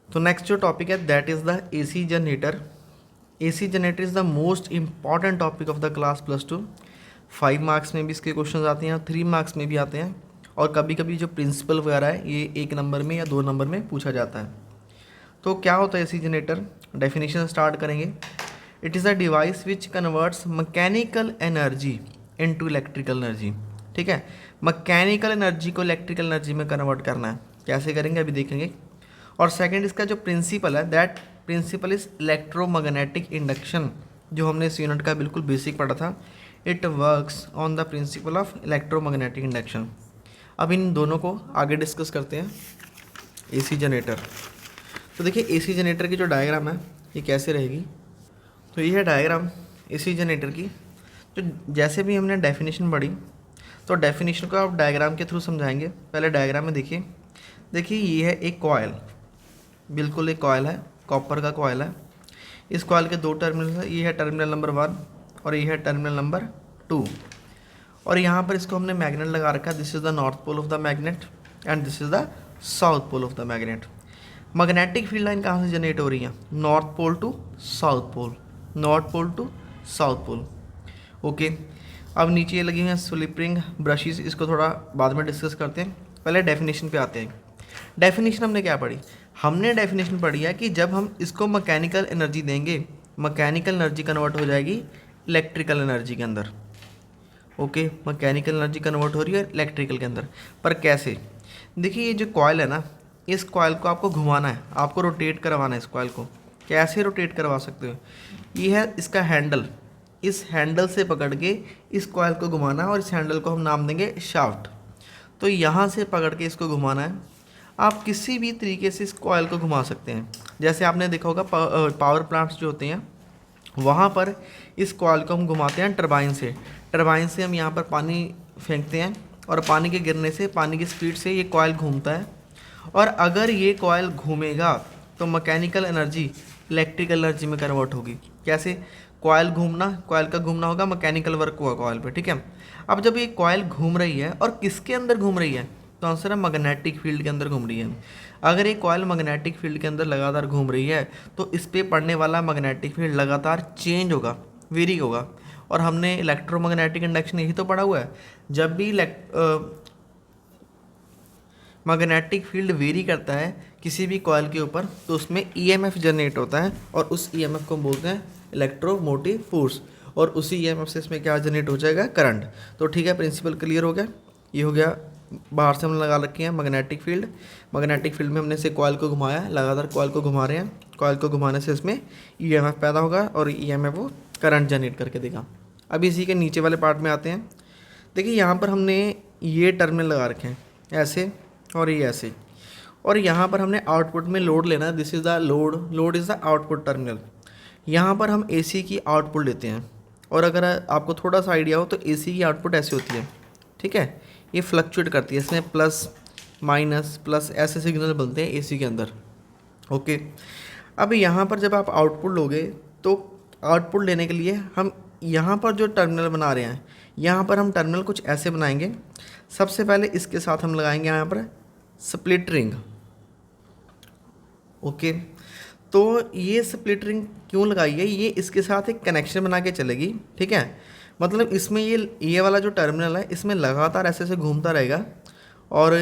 तो नेक्स्ट जो टॉपिक है that is the AC generator. AC generator is the most important topic of the class +2। 5 marks में भी इसके क्वेश्चन आते हैं, 3 मार्क्स में भी आते हैं, और कभी कभी जो प्रिंसिपल वगैरह है ये 1 नंबर में या 2 नंबर में पूछा जाता है। तो क्या होता है एसी जनरेटर? डेफिनेशन स्टार्ट करेंगे। It is a device which converts mechanical energy into electrical energy. ठीक है, मैकेनिकल एनर्जी को इलेक्ट्रिकल एनर्जी में कन्वर्ट करना है। कैसे करेंगे अभी देखेंगे। और सेकंड इसका जो प्रिंसिपल है that principle is electromagnetic induction, जो हमने इस यूनिट का बिल्कुल बेसिक पढ़ा था। It works on the principle of electromagnetic induction. अब इन दोनों को आगे डिस्कस करते हैं। एसी जनरेटर, तो देखिए एसी जनरेटर की जो डायग्राम है ये कैसे रहेगी। तो ये है डायग्राम एसी जनरेटर की। तो जैसे भी हमने डेफिनेशन पढ़ी तो डेफिनेशन को आप डायग्राम के थ्रू समझाएंगे। पहले डायग्राम में देखिए ये है एक कॉयल, बिल्कुल एक कॉयल है, कॉपर का कॉयल है। इस कॉयल के 2 टर्मिनल है, ये है टर्मिनल नंबर 1 और ये है टर्मिनल नंबर 2। और यहाँ पर इसको हमने मैग्नेट लगा रखा है। This is the north pole of the magnet and this is the south pole of the magnet. Magnetic field line कहाँ से जनरेट हो रही है? North pole to south pole, north pole to south pole. Okay, अब नीचे ये लगी हुई हैं स्लिप रिंग ब्रशेस, इसको थोड़ा बाद में डिस्कस करते हैं। पहले डेफिनेशन पे आते हैं। डेफिनेशन हमने क्या पढ़ी? हमने डेफिनेशन पढ़ी है कि जब हम इसको मैकेनिकल एनर्जी देंगे, मैकेनिकल एनर्जी कन्वर्ट हो जाएगी इलेक्ट्रिकल एनर्जी के अंदर। ओके, मैकेनिकल एनर्जी कन्वर्ट हो रही है इलेक्ट्रिकल के अंदर, पर कैसे? देखिए ये जो कॉयल है ना, इस कॉयल को आपको घुमाना है, आपको रोटेट करवाना है इस कॉयल को। कैसे रोटेट करवा सकते हो? ये है इसका हैंडल, इस हैंडल से पकड़ के इस कॉयल को घुमाना है और इस हैंडल को हम नाम देंगे शाफ्ट। तो यहाँ से पकड़ के इसको घुमाना है। आप किसी भी तरीके से इस कॉयल को घुमा सकते हैं। जैसे आपने देखा होगा पावर प्लांट्स जो होते हैं वहाँ पर इस कॉयल को हम घुमाते हैं टरबाइन से। टरबाइन से हम यहाँ पर पानी फेंकते हैं और पानी के गिरने से, पानी की स्पीड से ये कॉयल घूमता है। और अगर ये कॉयल घूमेगा तो मैकेनिकल एनर्जी इलेक्ट्रिकल एनर्जी में कन्वर्ट होगी। कैसे? कॉयल घूमना, कॉयल का घूमना होगा, मैकेनिकल वर्क हुआ कॉयल पे। ठीक है, अब जब ये कॉयल घूम रही है और किसके अंदर घूम रही है? तो आंसर है मैग्नेटिक फील्ड के अंदर घूम रही है। अगर ये कॉयल मैग्नेटिक फील्ड के अंदर लगातार घूम रही है तो इस पर पड़ने वाला मैग्नेटिक फील्ड लगातार चेंज होगा, वेरी होगा। और हमने इलेक्ट्रोमैग्नेटिक इंडक्शन यही तो पढ़ा हुआ है। जब भी मैग्नेटिक फील्ड वेरी करता है किसी भी कॉयल के ऊपर तो उसमें ईएमएफ जनरेट होता है और उस ईएमएफ को हम बोलते हैं इलेक्ट्रोमोटिव फोर्स। और उसी ईएमएफ से इसमें क्या जनरेट हो जाएगा? करंट। तो ठीक है, प्रिंसिपल क्लियर हो गया। ये हो गया, बाहर से हमने लगा रखी है मैग्नेटिक फील्ड। मैग्नेटिक फील्ड में हमने से कॉयल को घुमाया, लगातार कॉयल को घुमा रहे हैं। कॉयल को घुमाने से इसमें ईएमएफ पैदा होगा और ईएमएफ वो करंट जनरेट करके देगा। अब इसी के नीचे वाले पार्ट में आते हैं। देखिए यहाँ पर हमने ये टर्मिनल लगा रखे हैं ऐसे और ये ऐसे, और यहाँ पर हमने आउटपुट में लोड लेना है। This is the load, load is the output terminal. यहाँ पर हम एसी की आउटपुट लेते हैं। और अगर आपको थोड़ा सा आइडिया हो तो एसी की आउटपुट ऐसे होती है। ठीक है, ये फ्लक्चुएट करती है, इसमें प्लस माइनस प्लस ऐसे सिग्नल बनते हैं एसी के अंदर। ओके, अब यहाँ पर जब आप आउटपुट लोगे तो आउटपुट लेने के लिए हम यहाँ पर जो टर्मिनल बना रहे हैं, यहाँ पर हम टर्मिनल कुछ ऐसे बनाएंगे। सबसे पहले इसके साथ हम लगाएंगे यहाँ पर स्प्लिट रिंग। ओके, तो ये स्प्लिट रिंग क्यों लगाई है? ये इसके साथ एक कनेक्शन बना के चलेगी। ठीक है, मतलब इसमें ये वाला जो टर्मिनल है इसमें लगातार ऐसे ऐसे घूमता रहेगा और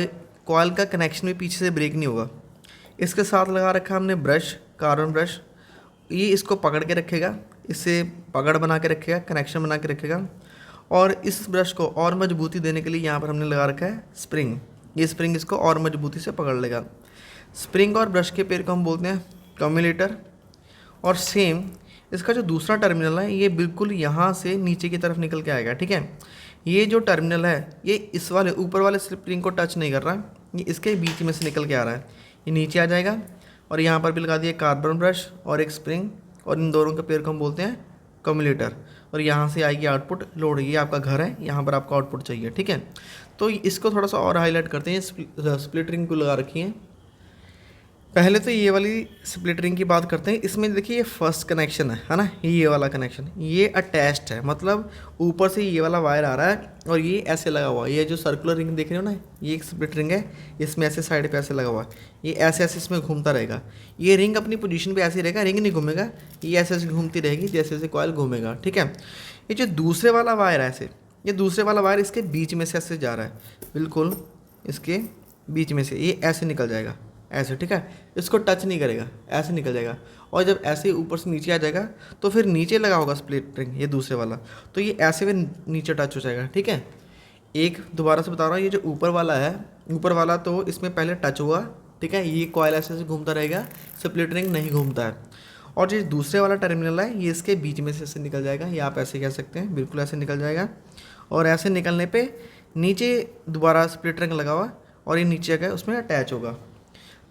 कॉइल का कनेक्शन भी पीछे से ब्रेक नहीं होगा। इसके साथ लगा रखा हमने ब्रश, कार्बन ब्रश। ये इसको पकड़ के रखेगा, इससे पकड़ बना के रखेगा, कनेक्शन बना के रखेगा। और इस ब्रश को और मजबूती देने के लिए यहाँ पर हमने लगा रखा है स्प्रिंग। ये स्प्रिंग इसको और मजबूती से पकड़ लेगा। स्प्रिंग और ब्रश के पेड़ को हम बोलते हैं कम्यूलेटर। और सेम इसका जो दूसरा टर्मिनल है ये बिल्कुल यहाँ से नीचे की तरफ निकल के आएगा। ठीक है, ये जो टर्मिनल है ये इस वाले ऊपर वाले स्प्रिंग को टच नहीं कर रहा, ये इसके बीच में से निकल के आ रहा है। ये नीचे आ जाएगा और यहाँ पर भी लगा दिया कार्बन ब्रश और एक स्प्रिंग, और इन दोनों के पेड़ को हम बोलते हैं कम्यूलेटर। और यहाँ से आएगी आउटपुट लोड। ये आपका घर है, यहाँ पर आपका आउटपुट चाहिए। ठीक है, तो इसको थोड़ा सा और हाईलाइट करते हैं। स्प्लिट रिंग को लगा रखी है। पहले तो ये वाली स्प्लिट रिंग की बात करते हैं। इसमें देखिए ये फर्स्ट कनेक्शन है ना, ये वाला कनेक्शन ये अटैच्ड है, मतलब ऊपर से ये वाला वायर आ रहा है और ये ऐसे लगा हुआ है। ये जो सर्कुलर रिंग देख रहे हो ना, ये एक स्प्लिट रिंग है, इसमें ऐसे साइड पे ऐसे लगा हुआ है, ये ऐसे ऐसे इसमें घूमता रहेगा। ये रिंग अपनी पोजीशन पे ऐसे रहेगा, रिंग नहीं घूमेगा, ये ऐसे ऐसे घूमती रहेगी जैसे जैसे कॉइल घूमेगा, ठीक है। ये जो दूसरे वाला वायर है ऐसे, ये दूसरे वाला वायर इसके बीच में से ऐसे जा रहा है, बिल्कुल इसके बीच में से ये ऐसे निकल जाएगा ऐसे, ठीक है। इसको टच नहीं करेगा, ऐसे निकल जाएगा। और जब ऐसे ऊपर से नीचे आ जाएगा तो फिर नीचे लगा होगा स्प्लिट रिंग ये दूसरे वाला, तो ये ऐसे में नीचे टच हो जाएगा, ठीक है। एक दोबारा से बता रहा हूँ, ये जो ऊपर वाला है, ऊपर वाला तो इसमें पहले टच हुआ, ठीक है, ये कॉइल ऐसे ऐसे घूमता रहेगा, स्प्लिट रिंग नहीं घूमता है। और जो दूसरे वाला टर्मिनल है ये इसके बीच में से ऐसे निकल जाएगा, ये आप ऐसे कह सकते हैं, बिल्कुल ऐसे निकल जाएगा। और ऐसे निकलने पे नीचे दोबारा स्प्लिट रिंग लगा हुआ और ये नीचे आ गया उसमें अटैच होगा।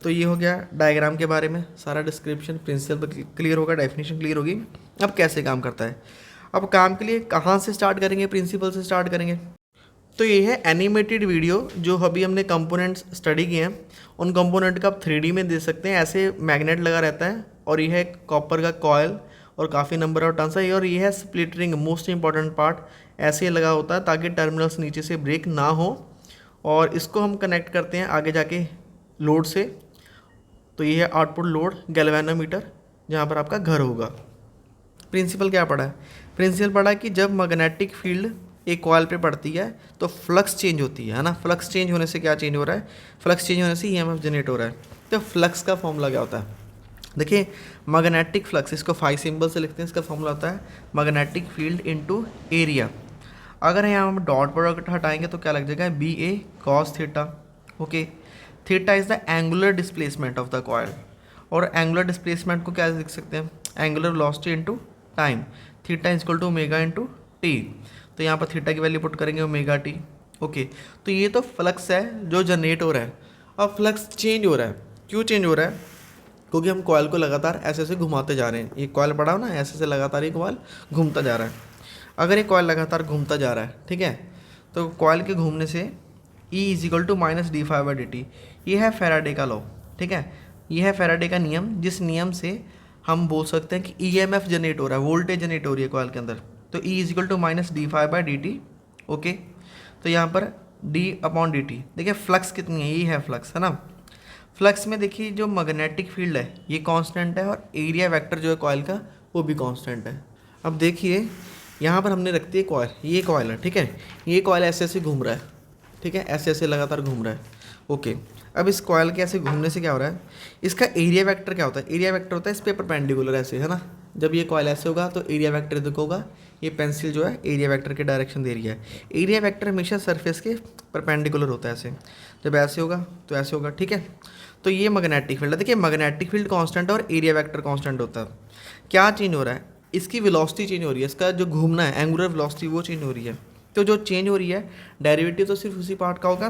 तो ये हो गया डायग्राम के बारे में सारा डिस्क्रिप्शन, प्रिंसिपल क्लियर होगा, डेफिनेशन क्लियर होगी। अब कैसे काम करता है, अब काम के लिए कहाँ से स्टार्ट करेंगे, प्रिंसिपल से स्टार्ट करेंगे। तो ये है एनिमेटेड वीडियो जो अभी हमने कंपोनेंट्स स्टडी किए हैं, उन कंपोनेंट का आप 3D में दे सकते हैं। ऐसे मैग्नेट लगा रहता है और ये है कॉपर का कॉयल और काफ़ी नंबर ऑफ टर्न्स है, और ये है split ring, most important part. ऐसे लगा होता है ताकि टर्मिनल्स नीचे से ब्रेक ना हो, और इसको हम कनेक्ट करते हैं आगे जाके लोड से। तो ये है आउटपुट लोड गैल्वेनोमीटर, जहाँ पर आपका घर होगा। प्रिंसिपल क्या पढ़ा है, प्रिंसिपल पढ़ा है कि जब मैग्नेटिक फील्ड एक कॉइल पे पड़ती है तो फ्लक्स चेंज होती है ना। फ्लक्स चेंज होने से क्या चेंज हो रहा है, फ्लक्स चेंज होने से ईएमएफ जनरेट हो रहा है। तो फ्लक्स का फॉर्मूला क्या होता है, देखिए मैग्नेटिक फ्लक्स, इसको फाई सिंबल से लिखते हैं, इसका फॉर्मूला होता है मैग्नेटिक फील्ड इनटू एरिया। अगर यहाँ हम डॉट प्रोडक्ट हटाएंगे तो क्या लग जाएगा, B A cos theta. Okay, theta is the angular displacement of the coil, और एंगुलर डिस्प्लेसमेंट को क्या लिख सकते हैं, angular velocity into time, theta is equal to omega into T. तो यहाँ पर थीटा की वैल्यू पुट करेंगे ओमेगा टी। ओके, तो ये तो फ्लक्स है जो जनरेट हो रहा है। अब फ्लक्स चेंज हो रहा है, क्यों चेंज हो रहा है, क्योंकि हम कॉइल को लगातार ऐसे ऐसे घुमाते जा रहे हैं। ये कॉइल पड़ा हो ना, ऐसे ऐसे लगातार ये कॉइल घूमता जा रहा है। अगर ये कॉइल लगातार घूमता जा रहा है, ठीक है, तो कॉइल के घूमने से E is equal to minus D phi by D T, ये है फैराडे का लॉ, ठीक है। ये है फैराडे का नियम, जिस नियम से हम बोल सकते हैं कि ईएमएफ जनरेट हो रहा है, वोल्टेज जनरेट हो रही है कॉइल के अंदर। तो E is equal to minus D phi by D T. Okay, तो यहाँ पर डी अपॉन डी टी, देखिए फ्लक्स कितनी है, ये है फ्लक्स, है ना। फ्लक्स में देखिए जो मैग्नेटिक फील्ड है ये कांस्टेंट है, और एरिया वेक्टर जो है कॉइल का वो भी कांस्टेंट है। अब देखिए यहाँ पर हमने रखती है कॉइल, ये कॉइल है, ठीक है, ये कॉइल ऐसे ऐसे घूम रहा है, ठीक है, ऐसे ऐसे लगातार घूम रहा है। ओके, अब इस कॉइल के ऐसे घूमने से क्या हो रहा है, इसका एरिया वेक्टर क्या होता है, एरिया वेक्टर होता है इस पे परपेंडिकुलर ऐसे, है ना। जब ये कॉइल ऐसे होगा तो एरिया वेक्टर इधर होगा, ये पेंसिल जो है एरिया वेक्टर के डायरेक्शन दे रही है। एरिया वेक्टर हमेशा सरफेस के परपेंडिकुलर होता है ऐसे, जब ऐसे होगा तो ऐसे होगा, ठीक है। तो ये मैग्नेटिक फील्ड है, देखिए मैग्नेटिक फील्ड कांस्टेंट और एरिया वेक्टर कांस्टेंट होता है। क्या चेंज हो रहा है, इसकी वेलोसिटी चेंज हो रही है, इसका जो घूमना है एंगुलर वेलोसिटी वो चेंज हो रही है। तो जो चेंज हो रही है डेरिवेटिव तो सिर्फ उसी पार्ट का होगा,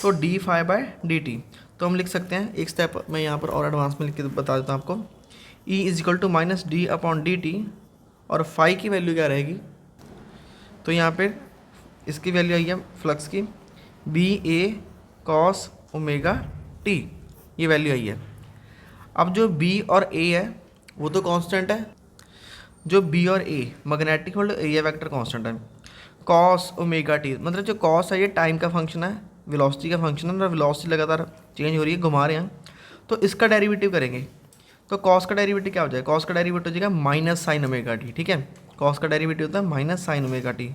तो D phi by D T. तो हम लिख सकते हैं, एक स्टेप मैं यहाँ पर और एडवांस में लिख के बता देता हूँ आपको, E is equal to minus D upon D T, और फाई की वैल्यू क्या रहेगी, तो यहाँ पे इसकी वैल्यू आई है फ्लक्स की B A cos omega T, ये वैल्यू आई है। अब जो बी और ए है वो तो कांस्टेंट है, जो बी और a magnetic field area vector constant है। कॉस ओमेगा टी मतलब जो कॉस है ये टाइम का फंक्शन है, वेलोसिटी का फंक्शन है, वेलोसिटी लगातार चेंज हो रही है, घुमा रहे हैं, तो इसका डेरिवेटिव करेंगे। तो कॉस का डेरिवेटिव क्या हो जाएगा, कॉस का डेरिवेटिव हो जाएगा माइनस साइन ओमेगा टी, ठीक है। कॉस का डेरिवेटिव होता है माइनस साइन ओमेगा टी,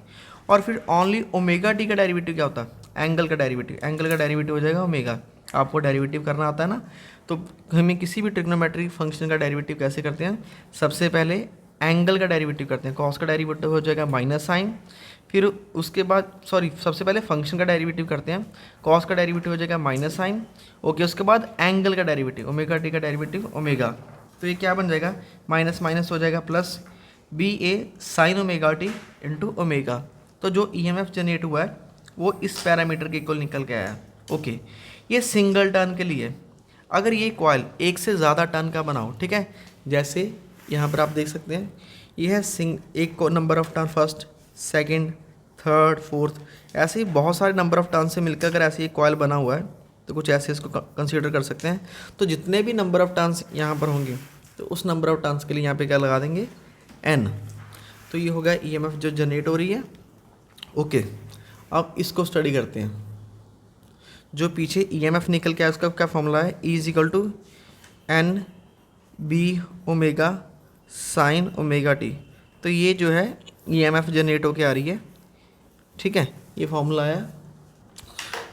और फिर ओनली ओमेगा टी का डेरिवेटिव क्या होता है, एंगल का डेरिवेटिव, एंगल का डेरिवेटिव हो जाएगा ओमेगा। आपको डेरिवेटिव करना आता है ना, तो हमें किसी भी ट्रिग्नोमेट्रिक फंक्शन का डेरिवेटिव कैसे करते हैं, सबसे पहले एंगल का डेरिवेटिव करते हैं। कॉस का डेरिवेटिव हो जाएगा माइनस साइन, फिर उसके बाद सबसे पहले फंक्शन का डेरिवेटिव करते हैं, कॉस का डेरिवेटिव हो जाएगा माइनस साइन। ओके, उसके बाद एंगल का डेरिवेटिव ओमेगा टी का डेरिवेटिव ओमेगा, तो ये क्या बन जाएगा, माइनस माइनस हो जाएगा plus b a sine omega t into omega. तो जो ईएमएफ जनरेट हुआ है वो इस पैरामीटर के इक्वल निकल के आया। ओके, ये सिंगल टर्न के लिए। अगर ये कॉइल एक से ज़्यादा टर्न का बनाओ, ठीक है, जैसे यहाँ पर आप देख सकते हैं ये है एक को number of turn, first second third fourth, ऐसे ही बहुत सारे नंबर ऑफ टर्न से मिलकर अगर ऐसे ये कॉइल बना हुआ है, तो कुछ ऐसे इसको कंसीडर कर सकते हैं। तो जितने भी नंबर ऑफ टर्न्स यहाँ पर होंगे तो उस नंबर ऑफ टर्न्स के लिए यहाँ पे क्या लगा देंगे, n। तो ये हो गया ईएमएफ जो जनरेट हो रही है। ओके, अब इसको स्टडी करते हैं। जो पीछे ईएमएफ निकल के आया उसका क्या फॉर्मूला है, E is equal to N B omega sine omega T. तो ये जो है ईएमएफ जनरेट होके आ रही है, ठीक है, ये फॉर्मूला आया।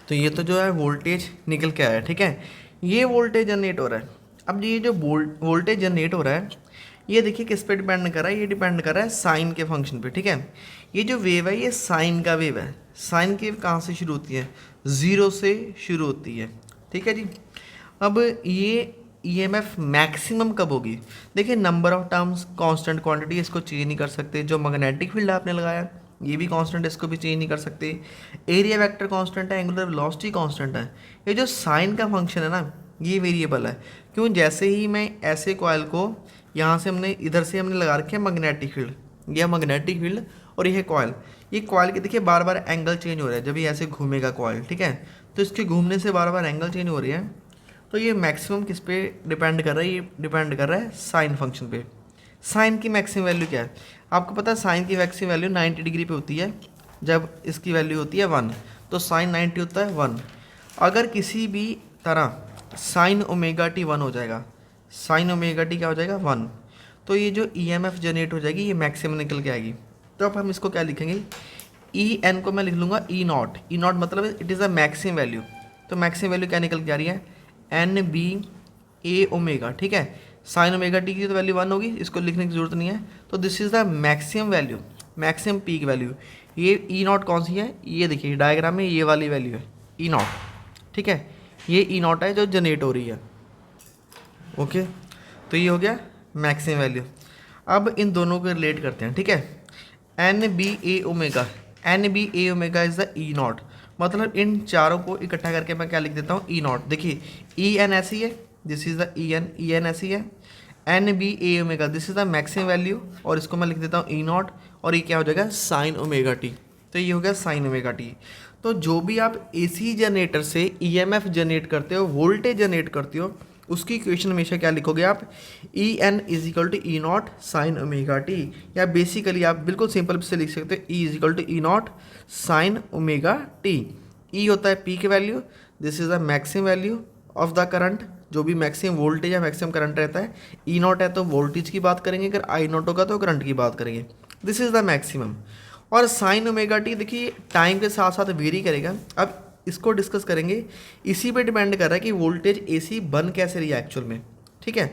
तो ये तो जो है वोल्टेज निकल के आया, ठीक है, ये वोल्टेज जनरेट हो रहा है। अब ये जो वोल्टेज जनरेट हो रहा है ये देखिए किस पे डिपेंड कर रहा है, ये डिपेंड कर रहा है साइन के फंक्शन पे, ठीक है। ये जो वेव है ये साइन का वेव है। साइन की वेव कहाँ से शुरू होती है, 0 से शुरू होती है, ठीक है जी। अब ये ईएमएफ मैक्सिमम कब होगी, देखिए number of terms constant quantity, इसको चेंज नहीं कर सकते। जो मैग्नेटिक फील्ड आपने लगाया ये भी कांस्टेंट, इसको भी चेंज नहीं कर सकते। एरिया वेक्टर कांस्टेंट है, एंगुलर वेलोसिटी कांस्टेंट है। ये जो साइन का फंक्शन है ना ये वेरिएबल है। क्यों, जैसे ही मैं ऐसे कॉइल को यहाँ से हमने इधर से हमने लगा रखे हैं मैग्नेटिक फील्ड, यह मैग्नेटिक फील्ड और यह कॉइल, ये कॉइल के देखिए बार बार एंगल चेंज हो रहा है जब ये ऐसे घूमेगा कॉइल, ठीक है। तो इसके घूमने से बार बार एंगल चेंज हो रही है। तो ये मैक्सिमम किस पे डिपेंड कर रहा है, ये डिपेंड कर रहा है साइन फंक्शन पे। साइन की मैक्सिमम वैल्यू क्या है आपको पता है, साइन की मैक्सिमम वैल्यू 90 डिग्री पे होती है जब इसकी वैल्यू होती है 1। तो साइन 90 होता है 1। अगर किसी भी तरह साइन ओमेगा टी 1 हो जाएगा, साइन ओमेगा टी क्या हो जाएगा 1, तो ये जो ईएमएफ जनरेट हो जाएगी ये मैक्सिमम निकल के आएगी। तो अब हम इसको क्या लिखेंगे, ई एन को मैं लिख लूँगा ई नॉट। ई नॉट मतलब it is a maximum value. तो मैक्सिमम वैल्यू क्या निकल के आ रही है, एन बी ए ओमेगा, ठीक है। साइन ओमेगा टी की तो वैल्यू 1 होगी, इसको लिखने की जरूरत नहीं है। तो this is the maximum value, maximum peak value. ये ई नॉट कौन सी है, ये देखिए डायग्राम में ये वाली वैल्यू है ई नॉट, ठीक है। ये ई नॉट है जो जनरेट हो रही है, ओके। तो ये हो गया मैक्सिमम वैल्यू। अब इन दोनों को रिलेट करते हैं, ठीक है। N B A omega, N B A omega is the E naught, मतलब इन चारों को इकट्ठा करके मैं क्या लिख देता हूँ, ई नॉट। देखिए ई एन ऐसी है, this is the E N ऐसी है। N B A omega this is the maximum value और इसको मैं लिख देता हूँ ई नॉट, और ये क्या हो जाएगा साइन ओमेगा टी। तो ये हो गया साइन ओमेगा टी। तो जो भी आप एसी जनरेटर से ईएमएफ जनरेट करते हो, वोल्टेज जनरेट करते हो, उसकी इक्वेशन हमेशा क्या लिखोगे आप, E N is equal to E naught sine omega t. या बेसिकली आप बिल्कुल सिंपल से लिख सकते हो E is equal to E naught sine omega t. E होता है पी की value, this is the maximum value of the current, जो भी मैक्सिमम वोल्टेज या मैक्सिमम करंट रहता है। ई नॉट है तो वोल्टेज की बात करेंगे, अगर आई नॉट होगा तो करंट की बात करेंगे। This is the maximum. और साइन ओमेगा टी देखिए टाइम के साथ साथ वेरी करेगा। अब इसको डिस्कस करेंगे, इसी पे डिपेंड कर रहा है कि वोल्टेज एसी बन कैसे रही है एक्चुअल में, ठीक है।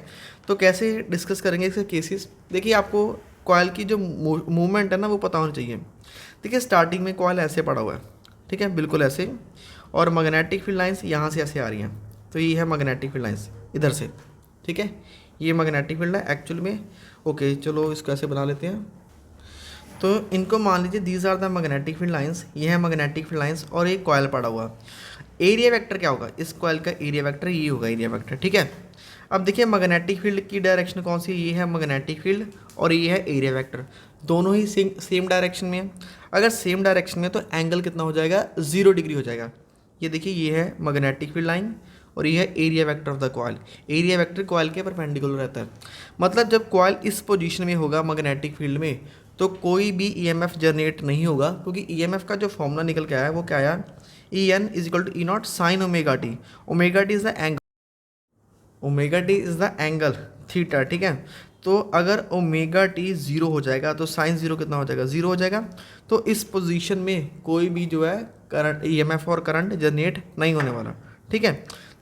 तो कैसे डिस्कस करेंगे इसके केसेस, देखिए आपको कॉइल की जो मूवमेंट है ना वो पता होनी चाहिए। देखिए स्टार्टिंग में कॉइल ऐसे पड़ा हुआ है, ठीक है, बिल्कुल ऐसे, और मैग्नेटिक फील्ड लाइंस यहाँ से ऐसे आ रही हैं। तो ये है मैग्नेटिक फील्ड लाइंस इधर से, ठीक है, ये मैग्नेटिक फील्ड है एक्चुअल में। ओके चलो इसको ऐसे बना लेते हैं। तो इनको मान लीजिए these are the magnetic field lines, ये है मैग्नेटिक फील्ड लाइंस और एक कॉइल पड़ा हुआ। एरिया वेक्टर क्या होगा, इस कॉइल का एरिया वेक्टर ये होगा एरिया वेक्टर, ठीक है। अब देखिए मैग्नेटिक फील्ड की डायरेक्शन कौन सी है, ये है मैग्नेटिक फील्ड और ये है एरिया वेक्टर, दोनों ही सेम डायरेक्शन में है। अगर सेम डायरेक्शन में तो एंगल कितना हो जाएगा, 0 डिग्री हो जाएगा। ये देखिए ये है मैग्नेटिक फील्ड लाइन और ये है area vector of the coil. Area vector coil के परपेंडिकुलर रहता है, मतलब जब कॉइल इस पोजीशन में होगा मैग्नेटिक फील्ड में तो कोई भी ईएमएफ जनरेट नहीं होगा, क्योंकि ईएमएफ का जो फॉर्मूला निकल के आया है वो क्या आया, E N is equal to E naught sine omega T. Omega T is the angle, omega T is the angle theta, ठीक है। तो अगर ओमेगा टी 0 हो जाएगा तो साइन 0 कितना हो जाएगा, 0 हो जाएगा। तो इस पोजीशन में कोई भी जो है करंट ईएमएफ और करंट जनरेट नहीं होने वाला, ठीक है।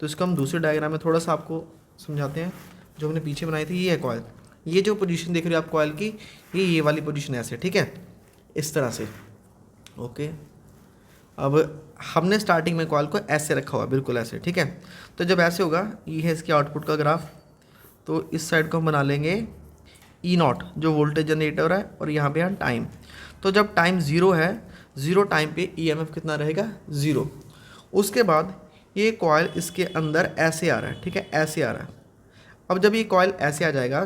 तो इसको हम दूसरे डायग्राम में थोड़ा सा आपको समझाते हैं। जो हमने पीछे बनाई थी ये है कॉइल, ये जो पोजीशन देख रहे हो आप कॉइल की, ये वाली पोजीशन ऐसे, ठीक है, इस तरह से, ओके। अब हमने स्टार्टिंग में कॉइल को ऐसे रखा हुआ बिल्कुल ऐसे, ठीक है। तो जब ऐसे होगा, ये है इसके आउटपुट का ग्राफ, तो इस साइड को हम बना लेंगे ई नॉट जो वोल्टेज जनरेटर है और यहाँ पे है टाइम। तो जब टाइम 0 है, 0 टाइम पे ईएमएफ कितना रहेगा, 0। उसके बाद ये कॉइल इसके अंदर ऐसे आ रहा है, ठीक है, ऐसे आ रहा है। अब जब ये कॉइल ऐसे आ जाएगा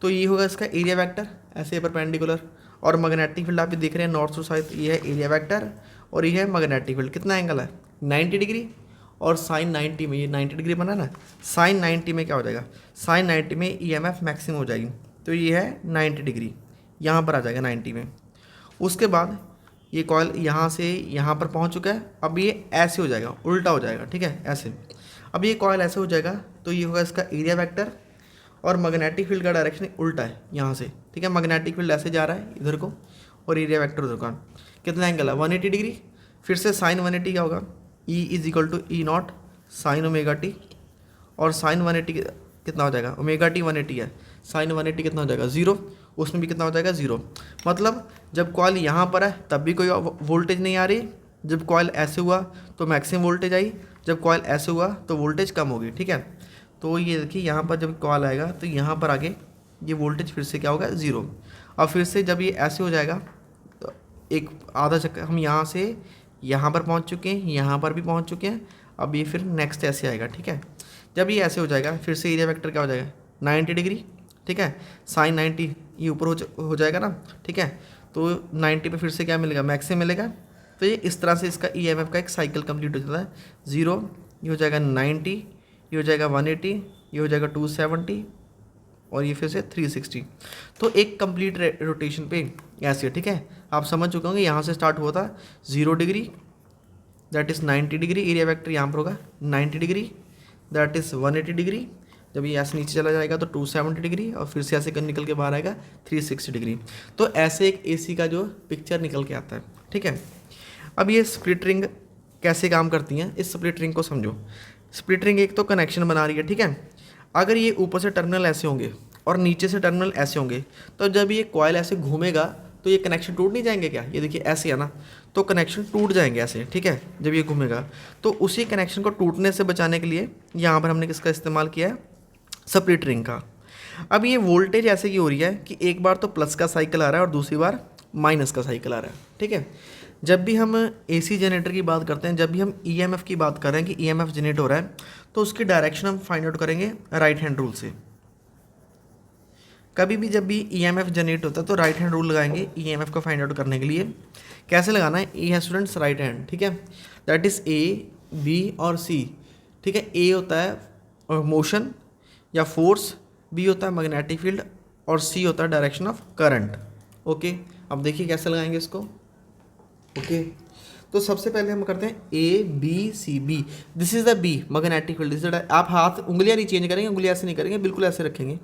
तो ये होगा इसका एरिया वेक्टर ऐसे परपेंडिकुलर, और मैग्नेटिक फील्ड आप देख रहे हैं नॉर्थ टू साउथ, ये है एरिया वेक्टर और ये है मैग्नेटिक फील्ड। कितना एंगल है, 90 डिग्री। और साइन 90 में, ये 90 डिग्री बना ना, साइन 90 में क्या हो जाएगा, साइन 90 में EMF मैक्सिमम हो जाएगी, तो ये है 90 डिग्री, यहाँ पर आ जाएगा 90 में। उसके बाद ये कॉइल यहाँ से यहाँ पर पहुँच चुका है, अब ये ऐसे हो जाएगा, उल्टा हो जाएगा, ठीक है, ऐसे। अब ये कॉइल ऐसे हो जाएगा तो ये होगा इसका एरिया वेक्टर, और मैग्नेटिक फील्ड का डायरेक्शन उल्टा है यहाँ से, ठीक है, मैग्नेटिक फील्ड ऐसे जा रहा है इधर को और एरिया वेक्टर उधर का। कितना एंगल है, 180 डिग्री। फिर से साइन 180 क्या होगा, E is equal to E0 sine omega T, और साइन 180 कितना हो जाएगा, ओमेगा टी 180 है, साइन 180 कितना हो जाएगा 0, उसमें भी कितना हो जाएगा 0। मतलब जब कॉइल यहाँ पर है तब भी कोई वोल्टेज नहीं आ रही, जब कॉइल ऐसे हुआ तो मैक्सिमम वोल्टेज आई, जब कॉइल ऐसे हुआ तो वोल्टेज कम होगी, ठीक है। तो ये देखिए यहाँ पर जब कॉल आएगा तो यहाँ पर आगे ये वोल्टेज फिर से क्या होगा 0। और फिर से जब ये ऐसे हो जाएगा तो एक आधा चक्कर हम यहाँ से यहाँ पर पहुँच चुके हैं, यहाँ पर भी पहुँच चुके हैं, अब ये फिर नेक्स्ट ऐसे आएगा, ठीक है। जब ये ऐसे हो जाएगा फिर से एरिया वेक्टर क्या हो जाएगा 90 डिग्री, ठीक है, साइन 90 ये ऊपर हो जाएगा ना, ठीक है। तो 90 पे फिर से क्या मिलेगा, मैक्सिमम मिलेगा। तो ये इस तरह से इसका EMF का एक साइकिल कंप्लीट हो जाता है। 0 ये हो जाएगा 90, ये हो जाएगा 180, ये हो जाएगा 270 और ये फिर से 360। तो एक कंप्लीट रोटेशन पे ऐसे, ठीक है। आप समझ चुके होंगे यहाँ से स्टार्ट हुआ था 0 degree that is 90 degree, area vector यहाँ पर होगा 90 डिग्री दैट इज़ 180 डिग्री, जब ये ऐसे नीचे चला जाएगा तो 270 डिग्री और फिर से ऐसे निकल के बाहर आएगा 360 डिग्री। तो ऐसे एक AC का जो पिक्चर निकल के आता है, ठीक है। अब ये स्प्लिट रिंग कैसे काम करती हैं, इस स्प्लिट रिंग को समझो। स्प्लिट रिंग एक तो कनेक्शन बना रही है, ठीक है। अगर ये ऊपर से टर्मिनल ऐसे होंगे और नीचे से टर्मिनल ऐसे होंगे तो जब ये कॉइल ऐसे घूमेगा तो ये कनेक्शन टूट नहीं जाएंगे क्या, ये देखिए ऐसे है ना, तो कनेक्शन टूट जाएंगे ऐसे, ठीक है, जब ये घूमेगा। तो उसी कनेक्शन को टूटने से बचाने के लिए यहाँ पर हमने किसका इस्तेमाल किया है, स्प्लिट रिंग का। अब ये वोल्टेज ऐसे की हो रही है कि एक बार तो प्लस का साइकिल आ रहा है और दूसरी बार माइनस का साइकिल आ रहा है, ठीक है। जब भी हम AC जनरेटर की बात करते हैं, जब भी हम EMF की बात कर रहे हैं कि EMF जनरेट हो रहा है, तो उसकी डायरेक्शन हम फाइंड आउट करेंगे राइट हैंड रूल से। कभी भी जब भी EMF जनरेट होता है तो राइट हैंड रूल लगाएंगे EMF को फाइंड आउट करने के लिए। कैसे लगाना है, E है स्टूडेंट्स राइट हैंड, ठीक है, दैट इज़ A B और C, ठीक है। A होता है मोशन या फोर्स, B होता है मैग्नेटिक फील्ड और C होता है डायरेक्शन ऑफ करंट। ओके, अब देखिए कैसे लगाएंगे इसको। ओके, तो सबसे पहले हम करते हैं ABCB, this is the B magnetic field, this is आप हाथ उंगलियां नहीं चेंज करेंगे, उंगलियां ऐसे नहीं करेंगे, बिल्कुल ऐसे रखेंगे।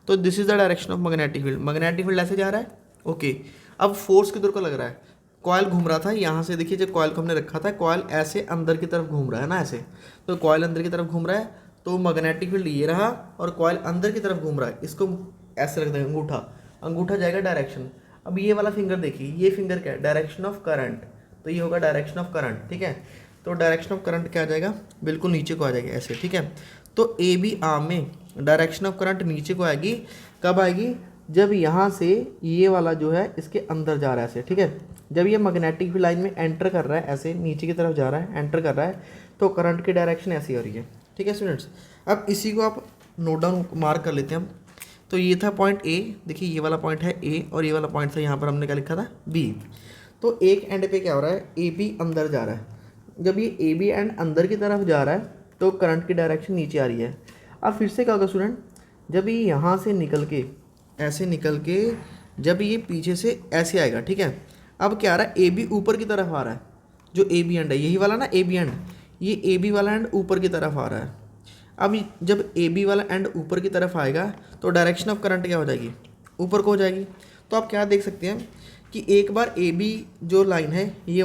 तो this is the direction of magnetic field, magnetic field ऐसे जा रहा है। ओके, अब फोर्स किधर को लग रहा है, कॉयल घूम रहा था यहाँ से, देखिए जब कॉयल को हमने रखा था कॉयल ऐसे अंदर की तरफ घूम रहा है ना, ऐसे, तो कॉयल अंदर की तरफ घूम रहा है, तो मैग्नेटिक फील्ड ये रहा और कॉयल अंदर की तरफ घूम रहा है। इसको ऐसे रख देंगे, अंगूठा, अंगूठा जाएगा डायरेक्शन। अब ये वाला फिंगर देखिए, ये फिंगर क्या है, डायरेक्शन ऑफ करंट, तो ये होगा डायरेक्शन ऑफ करंट, ठीक है। तो डायरेक्शन ऑफ करंट क्या आ जाएगा, बिल्कुल नीचे को आ जाएगा ऐसे, ठीक है। तो AB आर्म में डायरेक्शन ऑफ करंट नीचे को आएगी, कब आएगी, जब यहाँ से ये वाला जो है इसके अंदर जा रहा है ऐसे, ठीक है। जब ये मैग्नेटिक फील्ड लाइन में एंटर कर रहा है, ऐसे नीचे की तरफ जा रहा है, एंटर कर रहा है, तो करंट की डायरेक्शन ऐसी हो रही है, ठीक है स्टूडेंट्स। अब इसी को आप नोट डाउन मार्क कर लेते हैं हम। तो ये था पॉइंट A, देखिए ये वाला पॉइंट है A और ये वाला पॉइंट था, यहाँ पर हमने क्या लिखा था B। तो एक एंड पे क्या हो रहा है, AB अंदर जा रहा है। जब ये AB एंड अंदर की तरफ जा रहा है तो करंट की डायरेक्शन नीचे आ रही है। अब फिर से क्या होगा स्टूडेंट, जब ये यहाँ से निकल के ऐसे निकल के जब ये पीछे से ऐसे आएगा, ठीक है। अब क्या आ रहा है, AB ऊपर की तरफ आ रहा है, जो AB एंड है यही वाला ना AB एंड, ये AB वाला एंड ऊपर की तरफ आ रहा है। अब जब AB वाला एंड ऊपर की तरफ आएगा तो डायरेक्शन ऑफ करंट क्या हो जाएगी, ऊपर को हो जाएगी। तो आप क्या देख सकते हैं कि एक बार AB जो लाइन है ये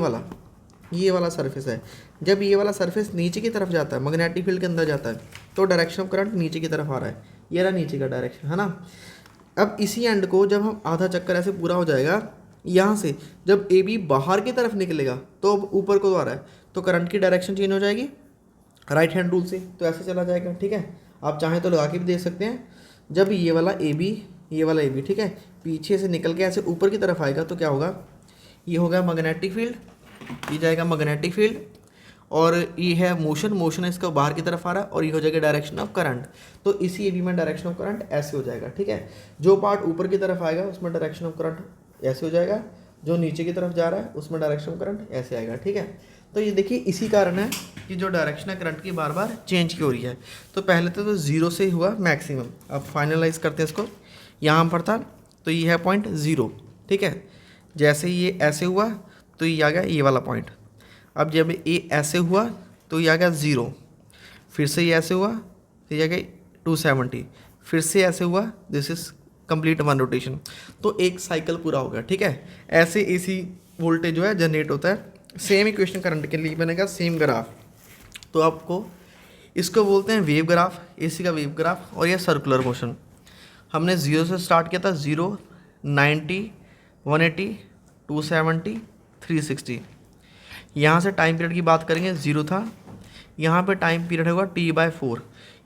वाला सरफेस है, जब ये वाला सरफेस नीचे की तरफ जाता है, मैग्नेटिक फील्ड के अंदर जाता है, तो डायरेक्शन ऑफ करंट नीचे की तरफ आ रहा है, ये रहा नीचे का डायरेक्शन, है ना। अब इसी एंड को जब हम आधा चक्कर ऐसे पूरा हो जाएगा, यहाँ से जब AB बाहर की तरफ निकलेगा तो अब ऊपर को आ रहा है, तो करंट की डायरेक्शन चेंज हो जाएगी राइट हैंड रूल से, तो ऐसे चला जाएगा, ठीक है। आप चाहें तो लगा के भी देख सकते हैं। जब ये वाला AB, ठीक है, पीछे से निकल के ऐसे ऊपर की तरफ आएगा तो क्या होगा, ये होगा मैग्नेटिक फील्ड, ये जाएगा मैग्नेटिक फील्ड, और ये है मोशन है इसका बाहर की तरफ आ रहा है, और ये हो जाएगा डायरेक्शन ऑफ करंट। तो इसी AB में डायरेक्शन ऑफ करंट ऐसे हो जाएगा, ठीक है। जो पार्ट ऊपर की तरफ आएगा उसमें डायरेक्शन ऑफ करंट ऐसे हो जाएगा, जो नीचे की तरफ जा रहा है उसमें डायरेक्शन ऑफ करंट ऐसे आएगा, ठीक है। तो ये देखिए इसी कारण है कि जो डायरेक्शन है करंट की बार बार चेंज की हो रही है। तो पहले तो ज़ीरो से हुआ मैक्सिमम, अब फाइनलाइज करते हैं इसको। यहाँ पर था तो ये है पॉइंट ज़ीरो, ठीक है। जैसे ही ये ऐसे हुआ तो ये आ गया ये वाला पॉइंट। अब जब ये ऐसे हुआ तो ये आ गया ज़ीरो, फिर से ये ऐसे हुआ तो ये आ गया 270, फिर से ऐसे हुआ, this is complete one rotation. तो एक साइकिल पूरा हो गया, ठीक है। ऐसे एसी वोल्टेज जो है जनरेट होता है। सेम इक्वेशन करंट के लिए बनेगा, सेम ग्राफ। तो आपको इसको बोलते हैं वेव ग्राफ, एसी का वेव ग्राफ, और यह सर्कुलर मोशन। हमने ज़ीरो से स्टार्ट किया था, 0, 90, 180, 270, 360। यहाँ से टाइम पीरियड की बात करेंगे, 0 था, यहाँ पे टाइम पीरियड होगा T/4।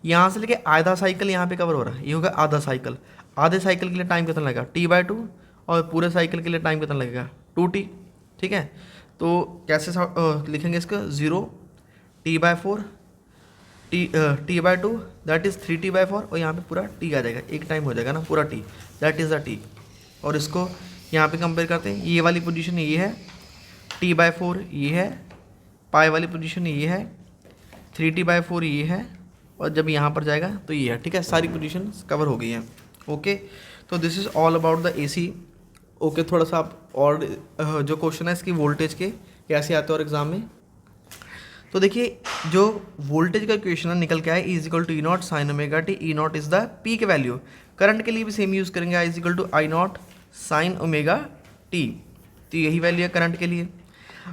यहाँ से लेके आधा साइकिल यहाँ पे कवर हो रहा है, ये होगा आधा साइकिल। आधे साइकिल के लिए टाइम कितना लगेगा, T/2, और पूरे साइकिल के लिए टाइम कितना लगेगा, 2T, ठीक है। तो कैसे लिखेंगे इसको, 0, T/4, T/2 that is 3T/4, और यहाँ पे पूरा T आ जाएगा, एक टाइम हो जाएगा ना पूरा T, that is the T। और इसको यहाँ पे कंपेयर करते हैं, ये वाली पोजीशन ये है, T/4 ये है, पाई वाली पोजीशन ये है, 3T/4 ये है, और जब यहाँ पर जाएगा तो ये है, ठीक है। सारी पोजीशन कवर हो गई हैं, ओके। तो this is all about the AC, okay. थोड़ा सा आप और जो क्वेश्चन है इसकी वोल्टेज के कैसे आते हैं और एग्जाम में, तो देखिए जो वोल्टेज का इक्वेशन है निकल के आया, E = E0 sin omega t, E0 is the peak value. Current के लिए भी सेम यूज़ करेंगे, I = I0 sin omega t, तो यही वैल्यू है करंट के लिए।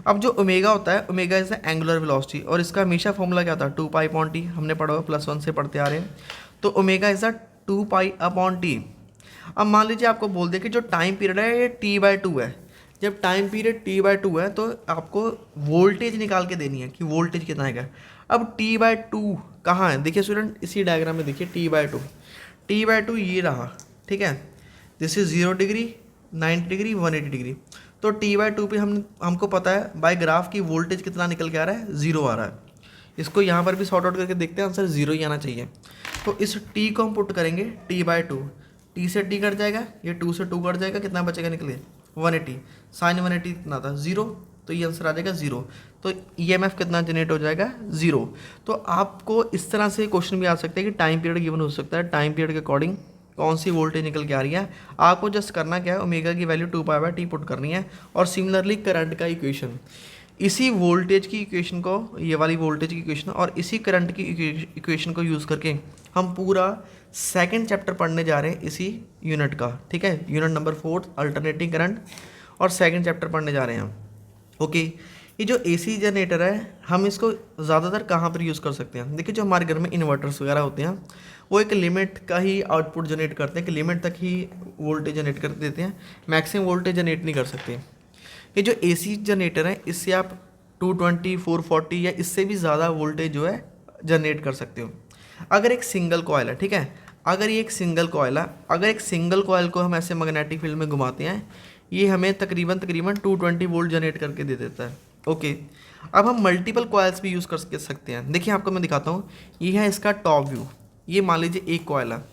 अब जो ओमेगा होता है, omega is the angular velocity, और इसका हमेशा फॉर्मूला क्या था, 2π/t, हमने पढ़ा हुआ +1 से पढ़ते आ रहे हैं। तो ओमेगा इज़ द 2π/t। अब मान लीजिए आपको बोल दे कि जो टाइम पीरियड है ये T/2 है। जब टाइम पीरियड T/2 है तो आपको वोल्टेज निकाल के देनी है कि वोल्टेज कितना है। अब T/2 कहाँ है, देखिए स्टूडेंट इसी डायग्राम में देखिए, T/2 ये रहा, ठीक है। This is 0 degree, 90 degree, 180 degree. तो T/2 पे हमको पता है बाय ग्राफ की वोल्टेज कितना निकल के आ रहा है, 0 आ रहा है। इसको यहाँ पर भी सॉर्ट आउट करके देखते हैं, आंसर 0 ही आना चाहिए। तो इस T को हम पुट करेंगे T/2, T से T कट जाएगा, ये 2 से 2 कट जाएगा, कितना बचेगा निकले 180, साइन 180 कितना था 0, तो ये आंसर आ जाएगा 0। तो EMF कितना जनरेट हो जाएगा 0। तो आपको इस तरह से क्वेश्चन भी आ सकते हैं कि टाइम पीरियड गिवन हो सकता है, टाइम पीरियड के अकॉर्डिंग कौन सी वोल्टेज निकल के आ रही है। आपको जस्ट करना क्या है, ओमेगा की वैल्यू 2π/t पुट करनी है, और सिमिलरली करंट का इक्वेशन, इसी वोल्टेज की इक्वेशन को, ये वाली वोल्टेज की इक्वेशन और इसी करंट की इक्वेशन को यूज़ करके हम पूरा सेकंड चैप्टर पढ़ने जा रहे हैं इसी यूनिट का, ठीक है। यूनिट नंबर 4 अल्टरनेटिंग करंट, और सेकंड चैप्टर पढ़ने जा रहे हैं हम, ओके। ये जो एसी जनरेटर है हम इसको ज़्यादातर कहाँ पर यूज़ कर सकते हैं, देखिए जो हमारे घर में इन्वर्टर्स वगैरह होते हैं वो एक लिमिट का ही आउटपुट जनरेट करते हैं, कि लिमिट तक ही वोल्टेज जनरेट कर देते हैं, मैक्सिमम वोल्टेज जनरेट नहीं कर सकते। ये जो एसी जनरेटर है इससे आप 220, 440 या इससे भी ज़्यादा वोल्टेज जो है जनरेट कर सकते हो। अगर एक सिंगल कॉयल है, ठीक है, अगर ये एक सिंगल कॉयल है, अगर एक सिंगल कॉयल को हम ऐसे मैग्नेटिक फील्ड में घुमाते हैं, ये हमें तकरीबन 220 वोल्ट जनरेट करके दे देता है, ओके। अब हम मल्टीपल कॉयल्स भी यूज़ कर सकते हैं। देखिए आपको मैं दिखाता हूँ, ये है इसका टॉप व्यू, ये मान लीजिए एक कॉयल है।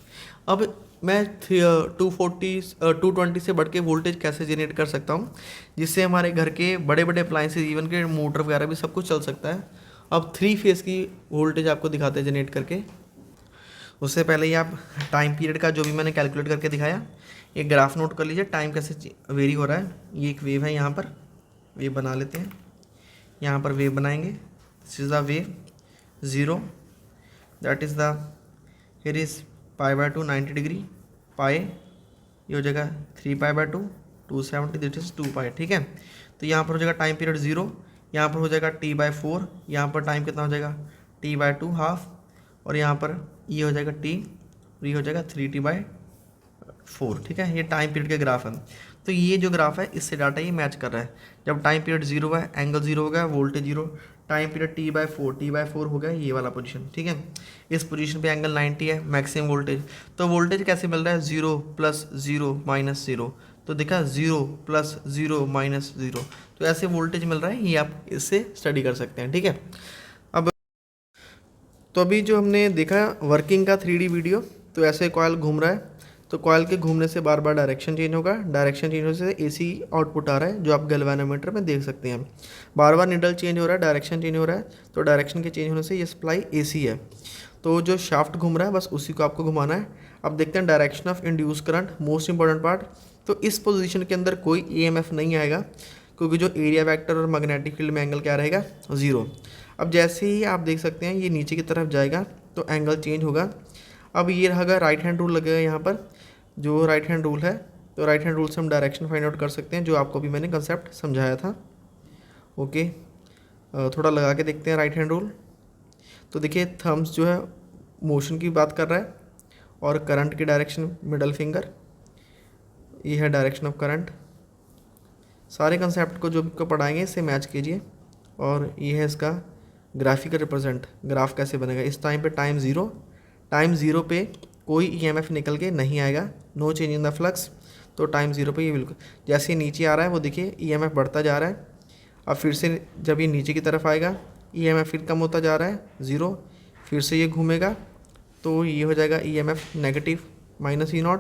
अब मैं 220 से बढ़ के वोल्टेज कैसे जनरेट कर सकता हूँ जिससे हमारे घर के बड़े बड़े अप्लाइंसेज, इवन के मोटर वगैरह भी सब कुछ चल सकता है। अब 3 फेज़ की वोल्टेज आपको दिखाते हैं जनरेट करके। उससे पहले ही आप टाइम पीरियड का जो भी मैंने कैलकुलेट करके दिखाया, ये ग्राफ नोट कर लीजिए, टाइम कैसे वेरी हो रहा है। ये एक वेव है, यहाँ पर वेव बना लेते हैं, यहाँ पर वेव बनाएंगे, this is the wave 0, that is the here is π/2 90 degree, pi ये हो जाएगा 3π/2 270, दिस इज 2π, ठीक है। तो यहाँ पर हो जाएगा टाइम पीरियड 0, यहाँ पर हो जाएगा T/4, यहाँ पर टाइम कितना हो जाएगा T/2 हाफ, और यहाँ पर ये हो जाएगा T, और ये हो जाएगा 3T/4, ठीक है। ये टाइम पीरियड के ग्राफ है। तो ये जो ग्राफ है इससे डाटा ये मैच कर रहा है। जब टाइम पीरियड 0 है, एंगल 0 हो गया, वोल्टेज 0, टाइम पीरियड T/4 हो गया ये वाला पोजीशन, ठीक है। इस पोजीशन पे एंगल 90 है, मैक्सिमम वोल्टेज। तो वोल्टेज कैसे मिल रहा है, 0 + 0 - 0, तो देखा 0 + 0 - 0, तो ऐसे वोल्टेज मिल रहा है, ये आप इससे स्टडी कर सकते हैं, ठीक है। अब तो अभी जो हमने देखा वर्किंग का 3D वीडियो, तो ऐसे कॉयल घूम रहा है, तो कॉयल के घूमने से बार बार डायरेक्शन चेंज होगा, डायरेक्शन चेंज होने से एसी आउटपुट आ रहा है जो आप गैल्वेनोमीटर में देख सकते हैं। बार बार नीडल चेंज हो रहा है, डायरेक्शन चेंज हो रहा है, तो डायरेक्शन के चेंज होने से ये सप्लाई एसी है। तो जो शाफ्ट घूम रहा है बस उसी को आपको घुमाना है। अब देखते हैं direction of induce current, most important part. तो इस पोजीशन के अंदर कोई ईएमएफ नहीं आएगा क्योंकि जो एरिया वेक्टर और मैग्नेटिक फील्ड में एंगल क्या रहेगा, 0। अब जैसे ही आप देख सकते हैं ये नीचे की तरफ जाएगा तो एंगल चेंज होगा। अब ये रहेगा राइट हैंड रूल लगेगा यहाँ पर, जो राइट हैंड रूल है, तो राइट हैंड रूल से हम डायरेक्शन फाइंड आउट कर सकते हैं, जो आपको भी मैंने कंसेप्ट समझाया था। ओके, थोड़ा लगा के देखते हैं राइट हैंड रूल। तो देखिए थम्स जो है मोशन की बात कर रहा है और करंट की डायरेक्शन मिडल फिंगर, ये है डायरेक्शन ऑफ करंट। सारे कंसेप्ट को जो आपको पढ़ाएंगे इससे मैच कीजिए। और ये है इसका ग्राफिकल रिप्रेजेंट, ग्राफ कैसे बनेगा। इस टाइम पे टाइम ज़ीरो पे कोई ईएमएफ निकल के नहीं आएगा, no change in the flux. तो टाइम 0 पे ये बिल्कुल जैसे ही नीचे आ रहा है वो देखिए ईएमएफ बढ़ता जा रहा है। अब फिर से जब ये नीचे की तरफ आएगा ईएमएफ फिर कम होता जा रहा है, 0। फिर से ये घूमेगा तो ये हो जाएगा ईएमएफ नेगेटिव -E0।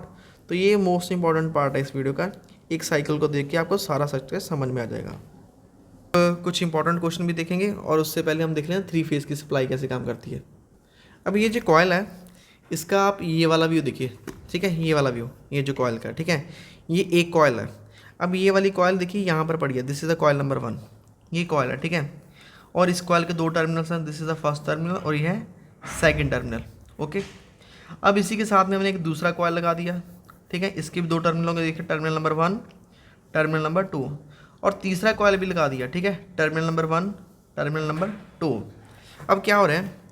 तो ये मोस्ट इंपॉर्टेंट पार्ट है इस वीडियो का। एक साइकिल को देख के आपको सारा स्ट्रक्चर समझ में आ जाएगा। कुछ इंपॉर्टेंट क्वेश्चन भी देखेंगे और उससे पहले हम देख लें 3 फेज़ की सप्लाई कैसे काम करती है। अब ये जो कॉयल है इसका आप ये वाला व्यू देखिए, ठीक है, ये वाला व्यू, ये जो कॉयल का, ठीक है, ये एक कॉयल है। अब ये वाली कॉयल देखिए यहाँ पर पड़ी है, this is the coil number 1, ये कॉयल है, ठीक है। और इस कॉयल के 2 टर्मिनल्स हैं, this is the first terminal और ये है सेकंड टर्मिनल। ओके, अब इसी के साथ में हमने एक दूसरा कॉयल लगा दिया, ठीक है, इसके भी 2 टर्मिनल होंगे, देखिए टर्मिनल नंबर 1, टर्मिनल नंबर 2, और तीसरा कॉयल भी लगा दिया, ठीक है, टर्मिनल नंबर 1, टर्मिनल नंबर 2। अब क्या हो रहा है,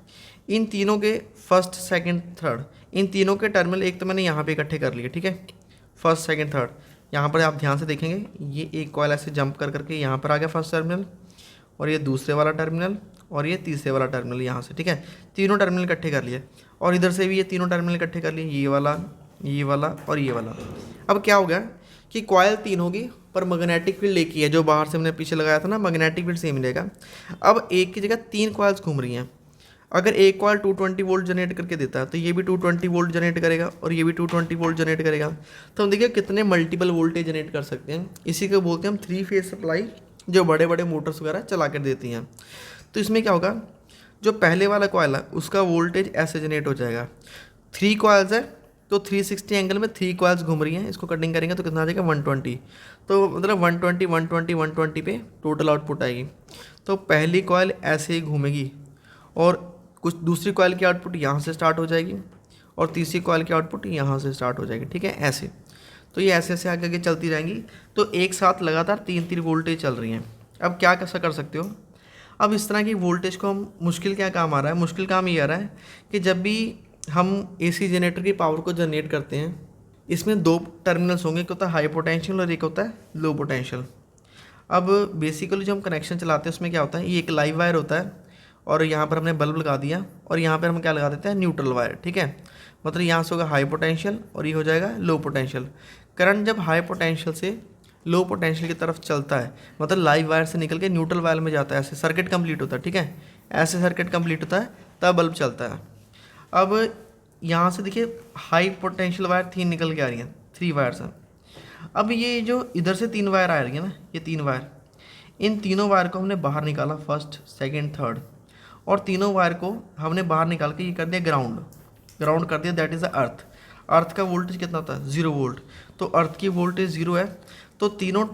इन तीनों के फर्स्ट सेकंड थर्ड, इन तीनों के टर्मिनल एक तो मैंने यहाँ पे इकट्ठे कर लिए, ठीक है, फर्स्ट सेकंड थर्ड। यहाँ पर आप ध्यान से देखेंगे ये एक कॉयल ऐसे जंप कर करके यहाँ पर आ गया फर्स्ट टर्मिनल, और ये दूसरे वाला टर्मिनल, और ये तीसरे वाला टर्मिनल यहाँ से, ठीक है, तीनों टर्मिनल इकट्ठे कर लिए। और इधर से भी ये तीनों टर्मिनल इकट्ठे कर लिए, ये वाला और ये वाला। अब क्या हो गया कि कॉयल 3 होगी पर मैग्नेटिक फील्ड एक ही है, जो बाहर से हमने पीछे लगाया था ना, मैग्नेटिक फील्ड सेम मिलेगा। अब एक की जगह 3 कॉयल्स घूम रही हैं। अगर एक कॉयल 220 वोल्ट जनरेट करके देता है तो ये भी 220 वोल्ट जनरेट करेगा और ये भी 220 वोल्ट जनरेट करेगा। तो हम देखिए कितने मल्टीपल वोल्टेज जनरेट कर सकते हैं। इसी को बोलते हैं हम 3 फेज सप्लाई, जो बड़े बड़े मोटर्स वगैरह चला कर देती हैं। तो इसमें क्या होगा, जो पहले वाला कॉयल है उसका वोल्टेज ऐसे जनरेट हो जाएगा। 3 कॉयल्स है तो 360 एंगल में 3 कॉयल्स घूम रही हैं, इसको कटिंग करेंगे तो कितना आ जाएगा 120। तो मतलब 120 पे टोटल आउटपुट आएगी। तो पहली कॉयल ऐसे ही घूमेगी और कुछ दूसरी कॉयल की आउटपुट यहाँ से स्टार्ट हो जाएगी और तीसरी कॉयल की आउटपुट यहाँ से स्टार्ट हो जाएगी, ठीक है, ऐसे। तो ये ऐसे ऐसे आगे आगे चलती रहेंगी। तो एक साथ लगातार 3 वोल्टेज चल रही हैं। अब क्या कैसा कर सकते हो, अब इस तरह की वोल्टेज को हम मुश्किल क्या काम आ रहा है, मुश्किल काम ये आ रहा है कि जब भी हम एसी जनरेटर की पावर को जनरेट करते हैं, इसमें 2 टर्मिनल्स होंगे, एक होता है हाई पोटेंशियल और एक होता है लो पोटेंशियल। अब बेसिकली जो हम कनेक्शन चलाते हैं उसमें क्या होता है, ये एक लाइव वायर होता है और यहाँ पर हमने बल्ब लगा दिया और यहाँ पर हम क्या लगा देते हैं, न्यूट्रल वायर, ठीक है। मतलब यहाँ से होगा हाई पोटेंशियल और ये हो जाएगा लो पोटेंशियल। करंट जब हाई पोटेंशियल से लो पोटेंशियल की तरफ चलता है, मतलब लाइव वायर से निकल के न्यूट्रल वायर में जाता है, ऐसे सर्किट कंप्लीट होता है, ठीक है, ऐसे सर्किट कंप्लीट होता है तब बल्ब चलता है। अब यहाँ से देखिए हाई पोटेंशियल वायर 3 निकल के आ रही हैं, 3 वायर्स हैं। अब ये जो इधर से 3 वायर आ रही है ना, ये 3 वायर, इन तीनों वायर को हमने बाहर निकाला, फर्स्ट सेकेंड थर्ड, और तीनों वायर को हमने बाहर निकाल के ये कर दिया ग्राउंड कर दिया, दैट इज़ द अर्थ। अर्थ का वोल्टेज कितना होता है, 0 वोल्ट। तो अर्थ की वोल्टेज 0 है। तो तीनों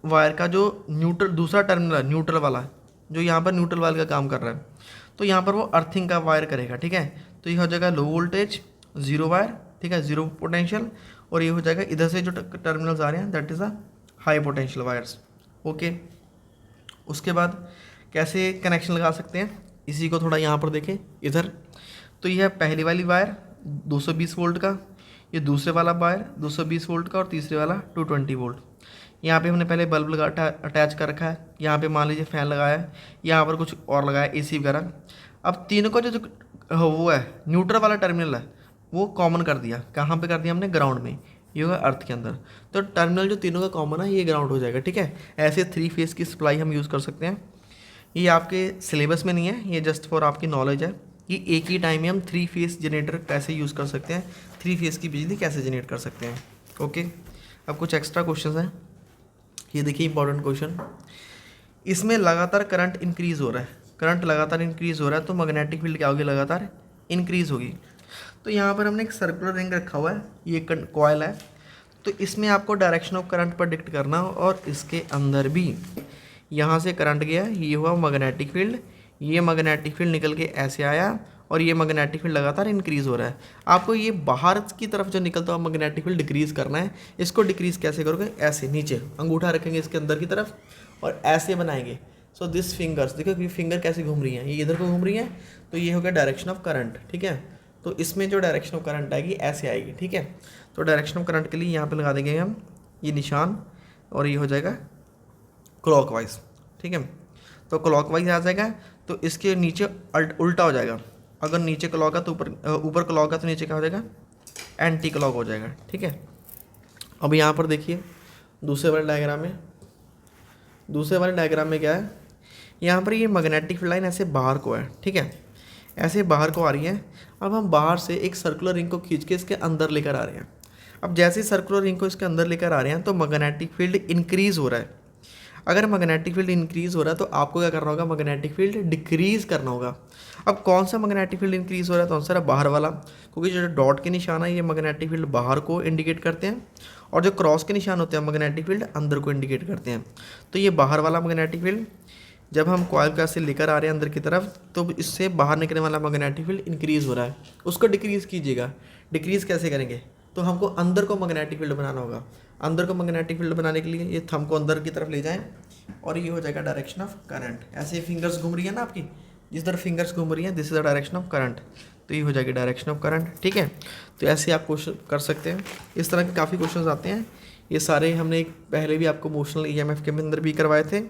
वायर का जो न्यूट्रल दूसरा टर्मिनल है, न्यूट्रल वाला, जो यहाँ पर न्यूट्रल वायर का काम कर रहा है, तो यहाँ पर वो अर्थिंग का वायर करेगा, ठीक है। तो ये हो जाएगा लो वोल्टेज 0 वायर, ठीक है, 0 पोटेंशियल, और ये हो जाएगा इधर से जो टर्मिनल्स आ रहे हैं that is a high potential wires. Okay, उसके बाद कैसे कनेक्शन लगा सकते हैं, इसी को थोड़ा यहाँ पर देखें इधर। तो यह पहली वाली वायर 220 वोल्ट का, ये दूसरे वाला वायर 220 वोल्ट का और तीसरे वाला 220 वोल्ट। यहाँ पे हमने पहले बल्ब लगा अटैच कर रखा है, यहाँ पे मान लीजिए फ़ैन लगाया है, यहाँ पर कुछ और लगाया एसी वगैरह। अब तीनों का जो वो है न्यूट्रल वाला टर्मिनल है वो कॉमन कर दिया, कहाँ पे कर दिया हमने, ग्राउंड में, ये होगा अर्थ के अंदर। तो टर्मिनल जो तीनों का कॉमन है ये ग्राउंड हो जाएगा, ठीक है। ऐसे 3 फेज़ की सप्लाई हम यूज़ कर सकते हैं। ये आपके सिलेबस में नहीं है, ये जस्ट फॉर आपकी नॉलेज है। कि एक ही टाइम में हम 3 फेस जनरेटर कैसे यूज़ कर सकते हैं, 3 फेस की बिजली कैसे जनरेट कर सकते हैं। ओके, अब कुछ एक्स्ट्रा क्वेश्चन हैं। ये देखिए इंपॉर्टेंट क्वेश्चन, इसमें लगातार करंट इंक्रीज हो रहा है, करंट लगातार इंक्रीज हो रहा है तो मैग्नेटिक फील्ड क्या होगी, लगातार इंक्रीज होगी। तो यहाँ पर हमने एक सर्कुलर रिंग रखा हुआ है, ये कॉइल है, तो इसमें आपको डायरेक्शन ऑफ करंट प्रेडिक्ट करना हो, और इसके अंदर भी यहाँ से करंट गया, ये हुआ मैग्नेटिक फील्ड, ये मैग्नेटिक फील्ड निकल के ऐसे आया, और ये मैग्नेटिक फील्ड लगातार इंक्रीज़ हो रहा है। आपको ये बाहर की तरफ जो निकलता हुआ मैग्नेटिक फील्ड डिक्रीज़ करना है। इसको डिक्रीज़ कैसे करोगे, ऐसे नीचे अंगूठा रखेंगे इसके अंदर की तरफ और ऐसे बनाएंगे। सो दिस फिंगर्स, देखो ये फिंगर कैसे घूम रही हैं, ये इधर को घूम रही हैं, तो ये हो गया डायरेक्शन ऑफ करंट। ठीक है, तो इसमें जो डायरेक्शन ऑफ करंट आएगी ऐसे आएगी। ठीक है, तो डायरेक्शन ऑफ करंट के लिए यहाँ पे लगा देंगे हम ये निशान, और ये हो जाएगा क्लॉकवाइज। ठीक है, तो क्लॉकवाइज आ जाएगा, तो इसके नीचे उल्टा हो जाएगा। अगर नीचे क्लॉक है तो ऊपर क्लॉक है तो नीचे क्या हो जाएगा, एंटी क्लॉक हो जाएगा। ठीक है, अब यहाँ पर देखिए दूसरे वाले डायग्राम में, दूसरे वाले डायग्राम में क्या है, यहाँ पर ये मैग्नेटिक फील्ड लाइन ऐसे बाहर को है। ठीक है, ऐसे बाहर को आ रही है। अब हम बाहर से एक सर्कुलर रिंग को खींच के इसके अंदर लेकर आ रहे हैं। अब जैसे ही सर्कुलर रिंग को इसके अंदर लेकर आ रहे हैं तो मैग्नेटिक फील्ड इंक्रीज़ हो रहा है। अगर मैग्नेटिक फील्ड इंक्रीज़ हो रहा है तो आपको क्या करना होगा, मैग्नेटिक फील्ड डिक्रीज़ करना होगा। अब कौन सा मैग्नेटिक फील्ड इंक्रीज़ हो रहा है, तो आंसर है बाहर वाला, क्योंकि जो डॉट के निशान है ये मैग्नेटिक फील्ड बाहर को इंडिकेट करते हैं, और जो क्रॉस के निशान होते हैं मैग्नेटिक फील्ड अंदर को इंडिकेट करते हैं। तो ये बाहर वाला मैग्नेटिक फील्ड जब हम कॉइल का से लेकर आ रहे हैं अंदर की तरफ, तो इससे बाहर निकलने वाला मैग्नेटिक फील्ड इंक्रीज़ हो रहा है, उसको डिक्रीज़ कीजिएगा। डिक्रीज़ कैसे करेंगे, तो हमको अंदर को मैग्नेटिक फील्ड बनाना होगा। अंदर को मैग्नेटिक फील्ड बनाने के लिए ये थंब को अंदर की तरफ ले जाएं, और ये हो जाएगा डायरेक्शन ऑफ करंट। ऐसे फिंगर्स घूम रही है ना आपकी, जिस तरह फिंगर्स घूम रही हैं, this is the direction of current, तो ये हो जाएगी डायरेक्शन ऑफ करंट। ठीक है, तो ऐसे आप क्वेश्चन कर सकते हैं। इस तरह के काफ़ी क्वेश्चन आते हैं। ये सारे हमने एक पहले भी आपको मोशनल ईएमएफ के अंदर भी करवाए थे।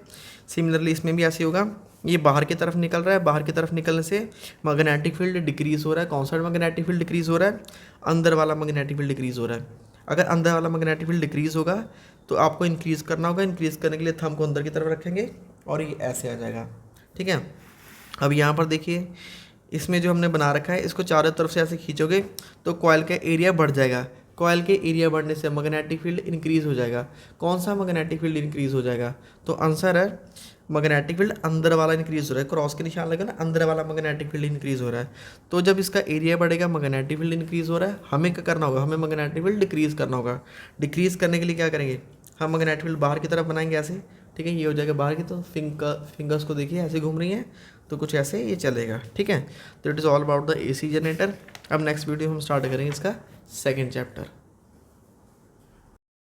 सिमिलरली इसमें भी ऐसे होगा, ये बाहर की तरफ निकल रहा है, बाहर की तरफ निकलने से मैग्नेटिक फील्ड डिक्रीज़ हो रहा है। कौन सा मैग्नेटिक फील्ड डिक्रीज़ हो रहा है, अंदर वाला मैग्नेटिक फील्ड डिक्रीज़ हो रहा है। अगर अंदर वाला मैग्नेटिक फील्ड डिक्रीज़ होगा तो आपको इंक्रीज़ करना होगा। इंक्रीज़ करने के लिए थंब को अंदर की तरफ रखेंगे और ये ऐसे आ जाएगा। ठीक है, अब यहाँ पर देखिए इसमें जो हमने बना रखा है, इसको चारों तरफ से ऐसे खींचोगे तो कॉइल का एरिया बढ़ जाएगा। कॉइल के एरिया बढ़ने से मैग्नेटिक फील्ड इंक्रीज़ हो जाएगा। कौन सा मैग्नेटिक फील्ड इंक्रीज़ हो जाएगा, तो आंसर है मैग्नेटिक फील्ड अंदर वाला इंक्रीज़ हो रहा है। क्रॉस के निशान लगा ना, अंदर वाला मैग्नेटिक फील्ड इंक्रीज़ हो रहा है। तो जब इसका एरिया बढ़ेगा मैग्नेटिक फील्ड इंक्रीज़ हो रहा है, हमें क्या करना होगा, हमें मैग्नेटिक फील्ड डिक्रीज़ करना होगा। डिक्रीज़ करने के लिए क्या करेंगे, हम मैग्नेटिक फील्ड बाहर की तरफ बनाएंगे ऐसे। ठीक है, ये हो जाएगा बाहर की, तो फिंगर्स को देखिए ऐसे घूम रही हैं, तो कुछ ऐसे ये चलेगा। ठीक है, तो it is all about the AC generator. अब नेक्स्ट वीडियो हम स्टार्ट करेंगे इसका सेकेंड चैप्टर।